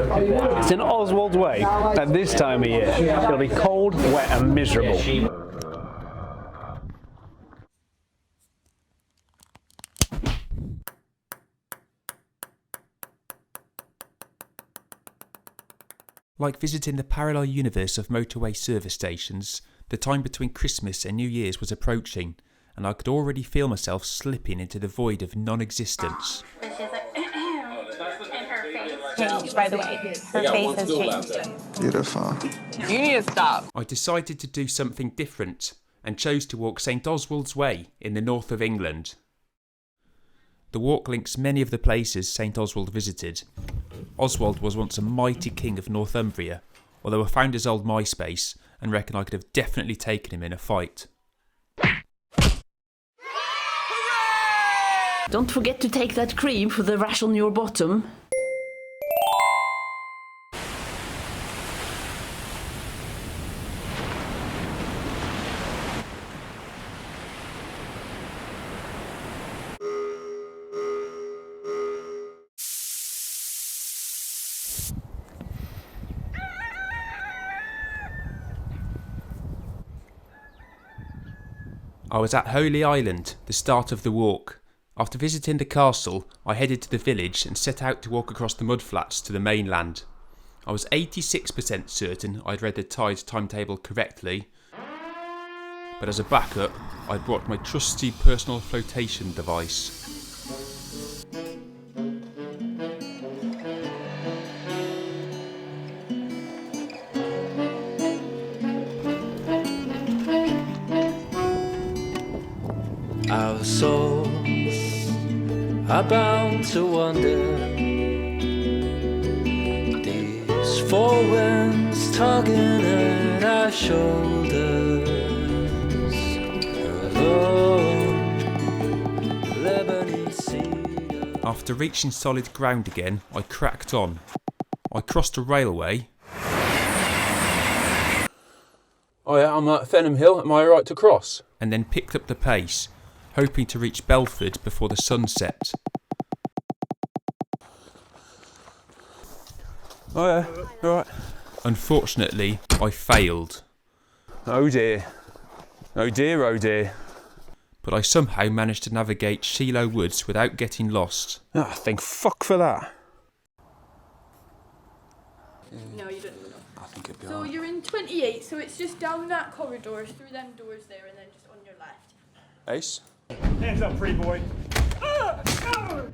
It's in Oswald's way at this time of year. It'll be cold, wet and miserable. Like visiting the parallel universe of motorway service stations, the time between Christmas and New Year's was approaching, and I could already feel myself slipping into the void of non-existence. Changed, by the way. Her face has changed. Beautiful. You need to stop. I decided to do something different and chose to walk St Oswald's Way in the north of England. The walk links many of the places St Oswald visited. Oswald was once a mighty king of Northumbria, although I found his old MySpace and reckon I could have definitely taken him in a fight. Don't forget to take that cream for the rash on your bottom. I was at Holy Island, the start of the walk. After visiting the castle, I headed to the village and set out to walk across the mudflats to the mainland. I was 86% certain I'd read the tide timetable correctly, but as a backup, I brought my trusty personal flotation device. Our souls are bound to wander. These four winds tugging at our shoulders. Alone, Lebanese cedar. After reaching solid ground again, I cracked on. I crossed a railway. Oh yeah, I'm at Fenham Hill. Am I right to cross? And then picked up the pace, hoping to reach Belford before the sun set. Oh yeah, alright. Unfortunately, I failed. Oh dear. Oh dear, oh dear. But I somehow managed to navigate Shiloh Woods without getting lost. Oh, thank fuck for that. No, you don't know. I think it'd be So alright. you're in 28, so it's just down that corridor, through them doors there, and then just on your left. Ace? Hands up, pretty boy. Go!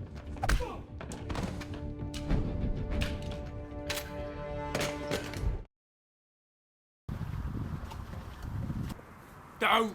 No.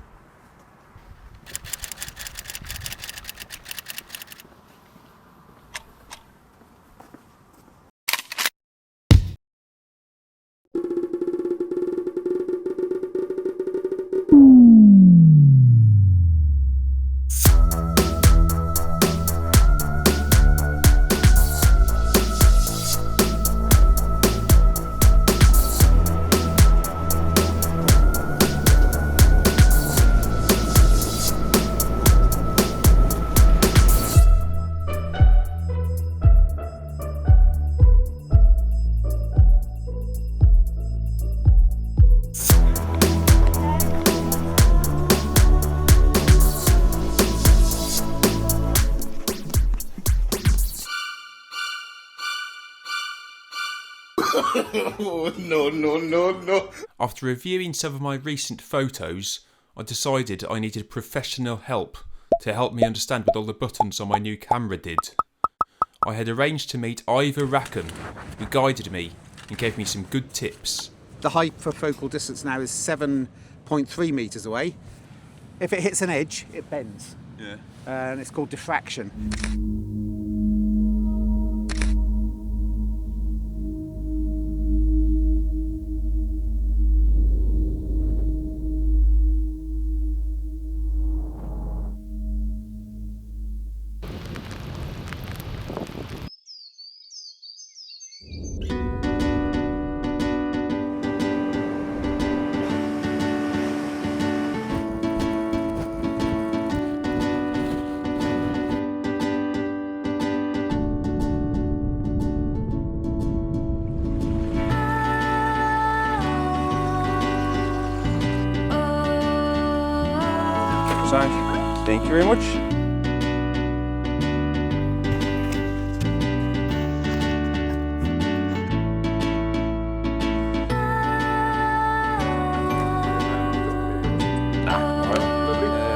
After reviewing some of my recent photos, I decided I needed professional help to help me understand what all the buttons on my new camera did. I had arranged to meet Ivor Rackham, who guided me and gave me some good tips. The height for focal distance now is 7.3 metres away. If it hits an edge, it bends. Yeah. And it's called diffraction. side. Thank you very much.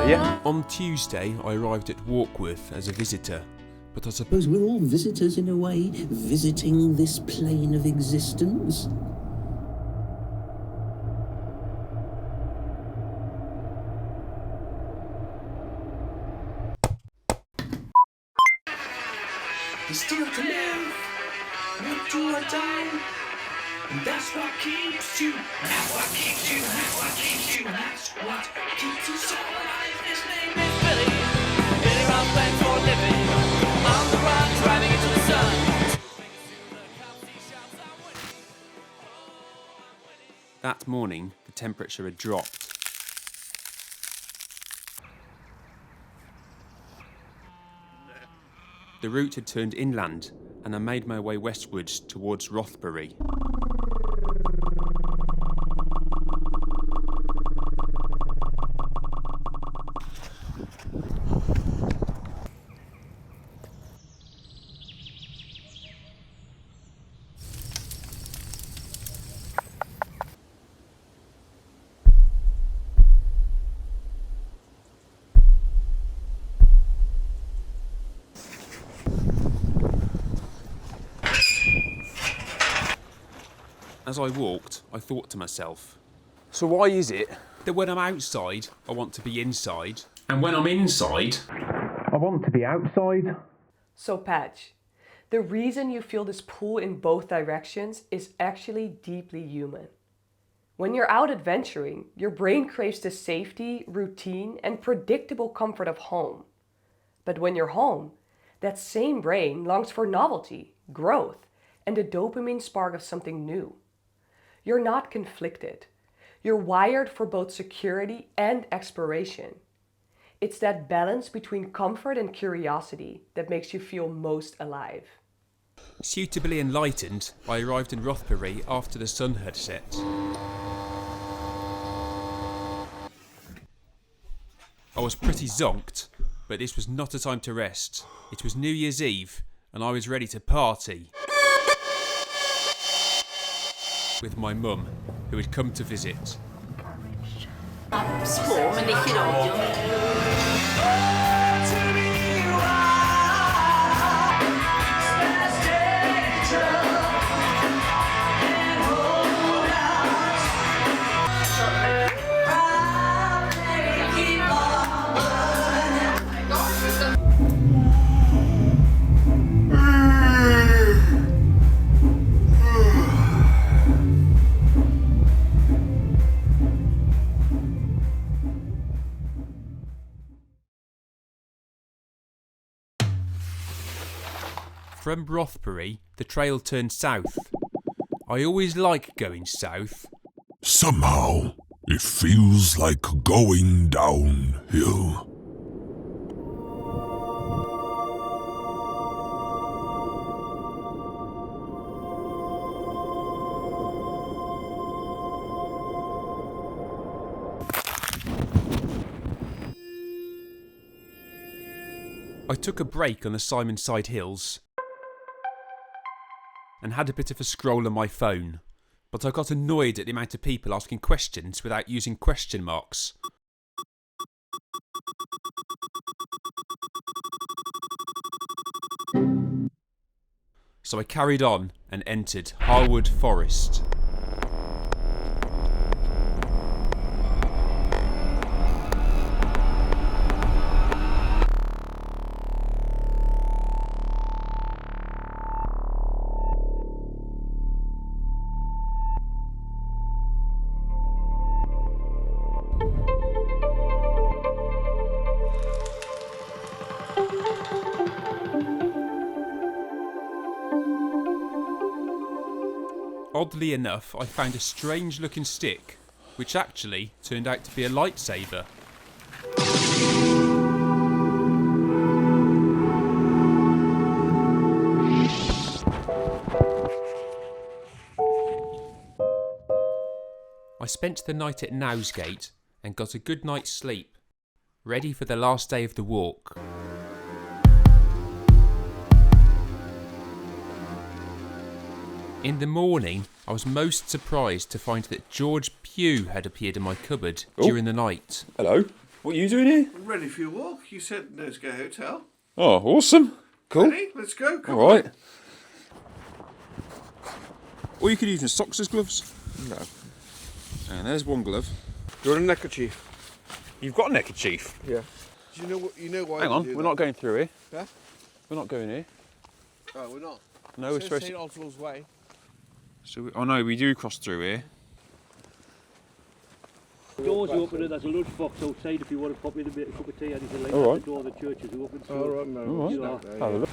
Yeah. On Tuesday, I arrived at Warkworth as a visitor, but I suppose We're all visitors in a way, visiting this plane of existence. There's still to live, not to a die. And that's what keeps you, that's what keeps you, that's what keeps you, that's what keeps you so alive. His name is Billy, getting around playing for a living, on the run, driving into the sun. that morning the temperature had dropped. The route had turned inland, and I made my way westwards towards Rothbury. As I walked, I thought to myself, so why is it that when I'm outside, I want to be inside, and when I'm inside, I want to be outside? So Patch, the reason you feel this pull in both directions is actually deeply human. When you're out adventuring, your brain craves the safety, routine, and predictable comfort of home. But when you're home, that same brain longs for novelty, growth, and the dopamine spark of something new. You're not conflicted. You're wired for both security and exploration. It's that balance between comfort and curiosity that makes you feel most alive. Suitably enlightened, I arrived in Rothbury after the sun had set. I was pretty zonked, but this was not a time to rest. It was New Year's Eve, and I was ready to party with my mum, who had come to visit. Små, men ikke radio. From Rothbury, the trail turned south. I always like going south. Somehow, it feels like going downhill. I took a break on the Simonside Hills and had a bit of a scroll on my phone, but I got annoyed at the amount of people asking questions without using question marks. So I carried on and entered Harwood Forest. Oddly enough, I found a strange looking stick, which actually turned out to be a lightsaber. I spent the night at Knowesgate and got a good night's sleep. ready for the last day of the walk. In the morning, I was most surprised to find that George Pugh had appeared in my cupboard during the night. Hello. What are you doing here? I'm ready for your walk. You said Knowesgate Hotel. Oh, awesome. Cool. Ready? Let's go. Come All right. on. Or you could use socks as gloves. No. And there's one glove. You're a neckerchief. You've got a neckerchief? Yeah. Do you know what? You know why? Hang on, we're not going through here. Yeah? We're not going here. Oh, we're not. No, we're supposed St. to. Oswald's Way. So, oh no, we do cross through here. Doors are open and there's a lunch box outside if you want to pop in a bit of cup of tea, anything like that. All right. The door of the church is open. So All right, man. All right. you know, Have a look.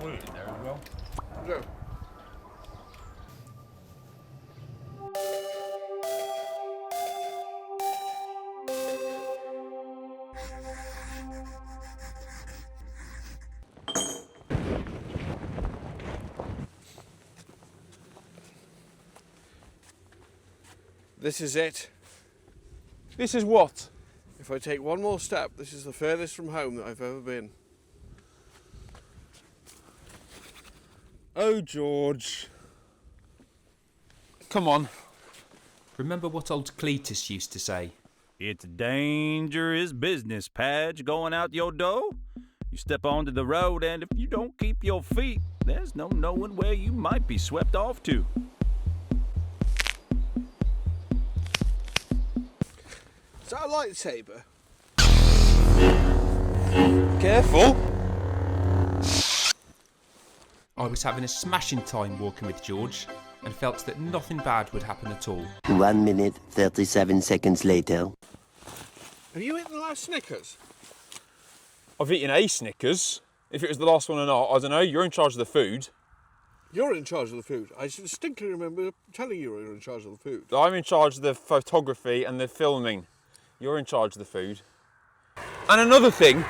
Toilet in there as well. No. This is it. This is what? If I take one more step, this is the furthest from home that I've ever been. Oh, George. Come on. Remember what old Cletus used to say? It's dangerous business, Padge, going out your door. You step onto the road, and if you don't keep your feet, there's no knowing where you might be swept off to. Is that a lightsaber? Careful. I was having a smashing time walking with George and felt that nothing bad would happen at all. 1 minute, 37 seconds later. Have you eaten the last Snickers? I've eaten a Snickers. If it was the last one or not, I don't know. You're in charge of the food. You're in charge of the food. I distinctly remember telling you were in charge of the food. I'm in charge of the photography and the filming. You're in charge of the food. And another thing,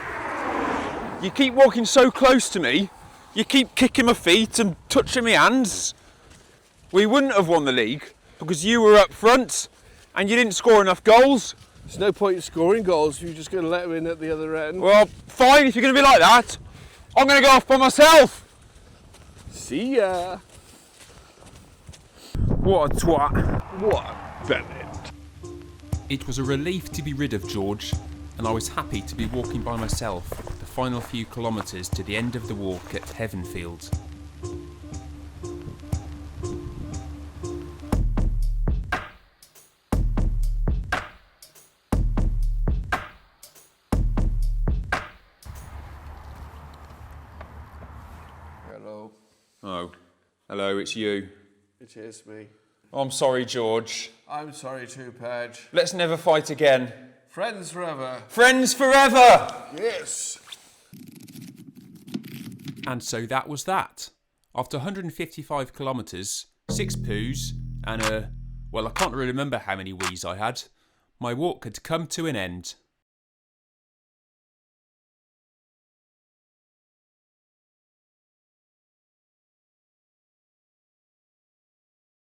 you keep walking so close to me, you keep kicking my feet and touching my hands. We wouldn't have won the league because you were up front and you didn't score enough goals. There's no point in scoring goals if you're just going to let them in at the other end. Well, fine, if you're going to be like that, I'm going to go off by myself. See ya. What a twat. What a Bennett. It was a relief to be rid of George, and I was happy to be walking by myself the final few kilometres to the end of the walk at Heavenfield. Hello. Oh, hello, it's you. It is me. I'm sorry, George. I'm sorry too, Padge. Let's never fight again. Friends forever. Friends forever! Yes. And so that was that. After 155 kilometres, 6 poos, and well, I can't really remember how many wees I had, my walk had come to an end.